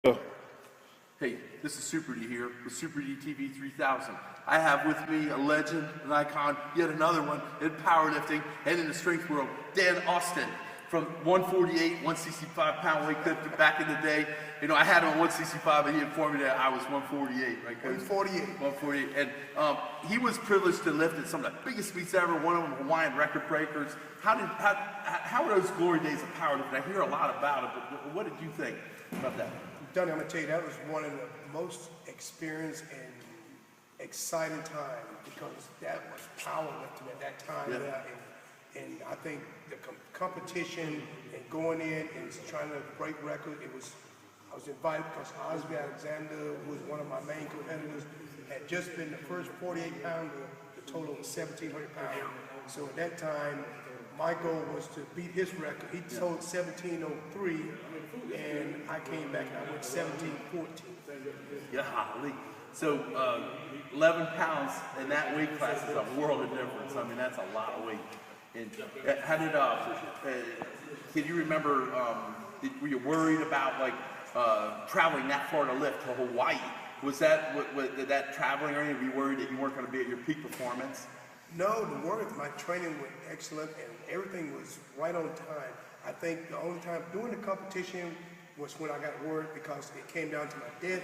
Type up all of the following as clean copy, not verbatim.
Oh, Hey, this is Super D here with Super D TV 3000. I have with me a legend, an icon, yet another one in powerlifting and in the strength world, Dan Austin. From 148, 165-pound weightlifter back in the day. You know, I had him at 165, but he informed me that I was 148, right? 148. 148. And he was privileged to lift at some of the biggest feats ever, one of them Hawaiian record breakers. How were those glory days of powerlifting? I hear a lot about it, but what did you think about that? Donnie, I'm going to tell you, that was one of the most experienced and exciting time because that was powerlifting at that time. Yep. Yeah, and I think the competition and going in and trying to break record, I was invited because Osby Alexander, who was one of my main competitors, had just been the first 48 pounder to total 1,700 pounds. So at that time, my goal was to beat his record. He told 1703, and I came back and I went 1714. Yeah, golly. So 11 pounds in that weight class is a world of difference. I mean, that's a lot of weight. And how did, can you remember, were you worried about like traveling that far to lift to Hawaii? Was that, that traveling or anything, were you worried that you weren't going to be at your peak performance? No, my training went excellent and everything was right on time. I think the only time during the competition was when I got worried because it came down to my deadlift.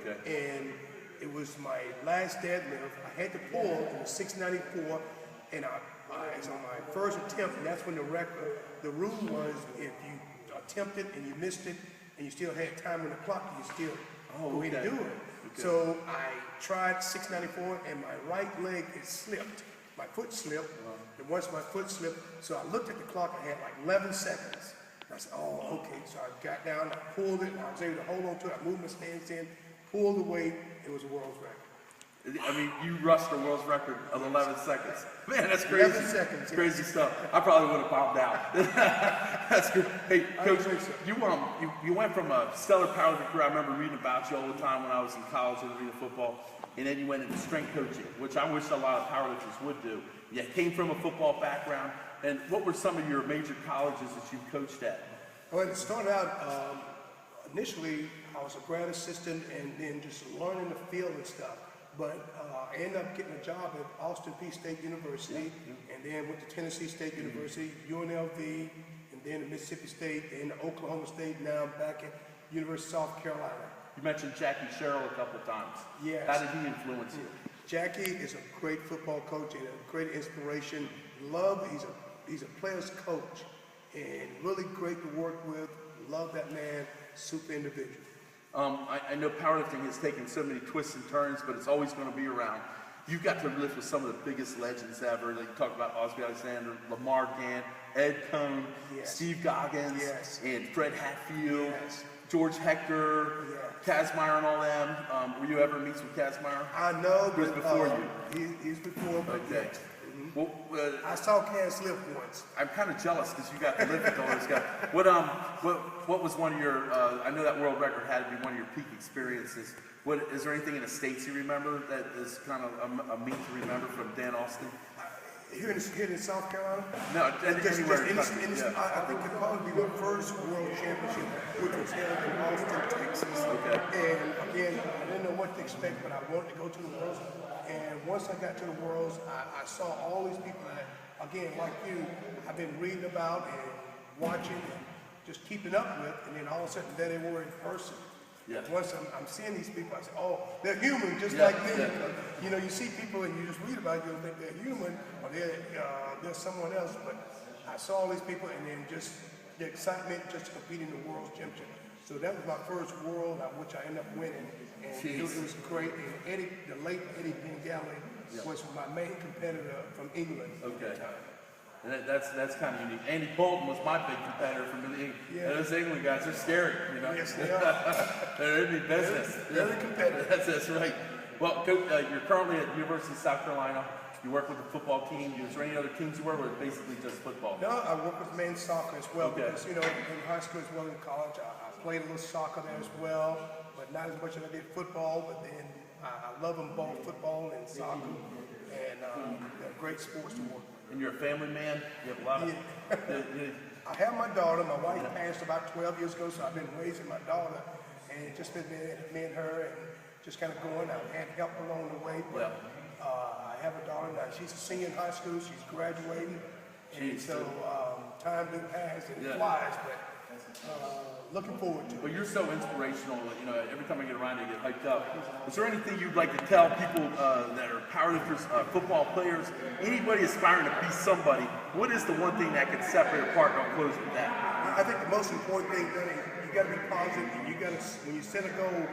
Okay. And it was my last deadlift. I had to pull in the 694 and it's on my first attempt, and that's when the rule was if you attempted and you missed it and you still had time on the clock, you still go ahead and do it. Okay. So I tried 694 and my right leg slipped. My foot slipped. And once my foot slipped, so I looked at the clock, I had like 11 seconds. And I said, oh, okay. So I got down, I pulled it, and I was able to hold on to it. I moved my stance in, pulled the weight, it was a world's record. I mean, you rushed the world's record of 11 seconds. Man, that's crazy. 11 seconds. Crazy stuff. I probably would have bombed out. That's good. Hey, Coach, you went from a stellar powerlifting career. I remember reading about you all the time when I was in college and reading football. And then you went into strength coaching, which I wish a lot of powerlifters would do. You came from a football background. And what were some of your major colleges that you coached at? Well, it started out, initially, I was a grad assistant and then just learning the field and stuff. But I ended up getting a job at Austin Peay State University, and then went to Tennessee State University, UNLV, and then Mississippi State, and Oklahoma State. Now I'm back at University of South Carolina. You mentioned Jackie Sherrill a couple of times. Yes. How did he influence you? Jackie is a great football coach and a great inspiration. He's a player's coach, and really great to work with. Love that man, super individual. I know powerlifting has taken so many twists and turns, but it's always going to be around. You got to lift with some of the biggest legends ever. Like you talk about Osby Alexander, Lamar Gant, Ed Cohn, Yes. Steve Goggins, Yes. and Fred Hatfield, Yes. George Hector, Yes. Kazmaier and all them. Were you ever meet with Kazmaier? I know, He was but before you. He's before, but Okay. yes. Well, I saw Kaz lift once. I'm kind of jealous because you got to live with all those guys. What was one of your? I know that world record had to be one of your peak experiences. What is there anything in the States you remember that is kind of a meat to remember from Dan Austin? Here in South Carolina? No, anywhere. I think it'd probably be my first world championship, which was held in Austin, Texas. Okay. And again, I didn't know what to expect, but I wanted to go to the Worlds. And once I got to the Worlds, I saw all these people that, again, like you, I've been reading about and watching and just keeping up with, and then all of a sudden there they were in person. Yeah. Once I'm seeing these people, I say, oh, they're human, just Yeah, like them. yeah. You know, you see people and you just read about it, you think they're human or they're someone else. But I saw all these people and then just the excitement just to compete in the World Championship. So that was my first World, which I ended up winning. And it was great. And the late Eddie Bengali was my main competitor from England at the time. And that's kind of unique. Andy Bolton was my big competitor from the Yeah. Those England guys are scary, you know. Yes, they are. They're in the business. Very competitive. That's right. Well, Coach, you're currently at the University of South Carolina. You work with the football team. Is there any other teams you work with, or basically just football? No, I work with men's soccer as well. Okay. Because, you know, in high school as well as in college, I played a little soccer there as well, but not as much as I did football. But then I love them both, football and soccer, and they're great sports to work with. And you're a family man. You have a lot of. I have my daughter. My wife passed about 12 years ago, so I've been raising my daughter. and it's just been me and her, and just kind of going. I've had help along the way, but I have a daughter now. She's a senior in high school. She's graduating, and so time do pass and it flies, but looking forward to it. Well, you're so inspirational. You know, every time I get around, I get hyped up. Is there anything you'd like to tell people that are powerlifters, football players, anybody aspiring to be somebody? What is the one thing that can separate apart? And I'll close with that. I think the most important thing, Danny, you got to be positive, and you got to, when you set a goal,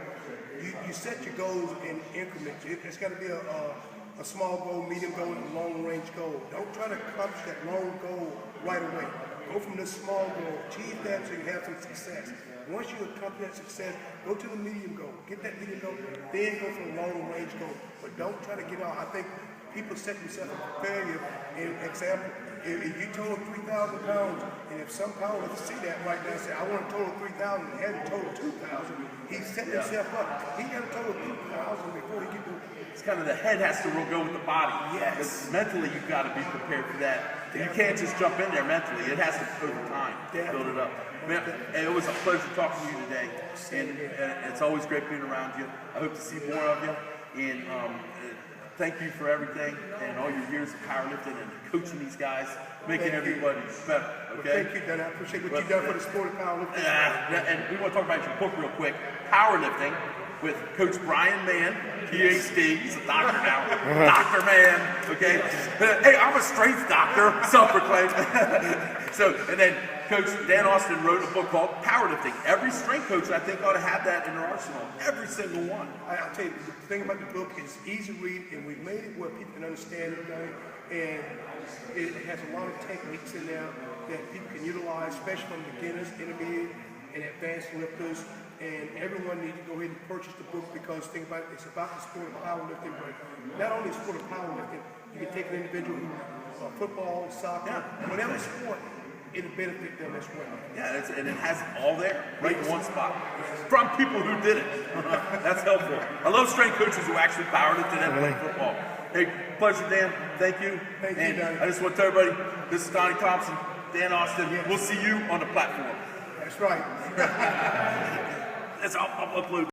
you set your goals in increments. It's got to be a small goal, medium goal, and a long range goal. Don't try to accomplish that long goal right away. Go from the small goal, achieve that so you have some success. Once you accomplish that success, go to the medium goal, get that medium goal, then go for the long range goal. But don't try to get out. I think people set themselves up for failure. In example, if you total 3,000 pounds, and if some powerlifter see that right now and say, I want to total 3,000 and had to total 2,000, he set himself up. He got to total 2,000 before he get to. It's kind of the head has to go with the body. Yes. Because mentally, you've got to be prepared for that. You can't just jump in there mentally. It has to over time build it up. Man, it was a pleasure talking to you today, and it's always great being around you. I hope to see more of you, and thank you for everything and all your years of powerlifting and coaching these guys, making everybody better. Okay. Well, thank you, Dan. I appreciate what you've done for the sport of powerlifting. And we want to talk about your book real quick, Powerlifting, with Coach Brian Mann, PhD. He's a doctor now. Dr. Mann, okay? Hey, I'm a strength doctor, self-proclaimed. So, and then Coach Dan Austin wrote a book called Powerlifting. Every strength coach, I think, ought to have that in their arsenal. Every single one. I'll tell you, the thing about the book is easy to read, and we've made it where people can understand it, and it has a lot of techniques in there that people can utilize, especially from beginners, intermediate, and advanced lifters. And everyone needs to go ahead and purchase the book, because think about it, it's about the sport of powerlifting, but not only the sport of powerlifting, you can take an individual who football, soccer, whatever sport, it'll benefit them as well. Yeah, and it has it all there, right in one spot, from people who did it. That's helpful. I love strength coaches who actually powerlifted and played football. Hey, pleasure, Dan. Thank you. Thank you, Donnie. I just want to tell everybody, this is Donnie Thompson, Dan Austin. Yes. We'll see you on the platform. That's right. I'll upload.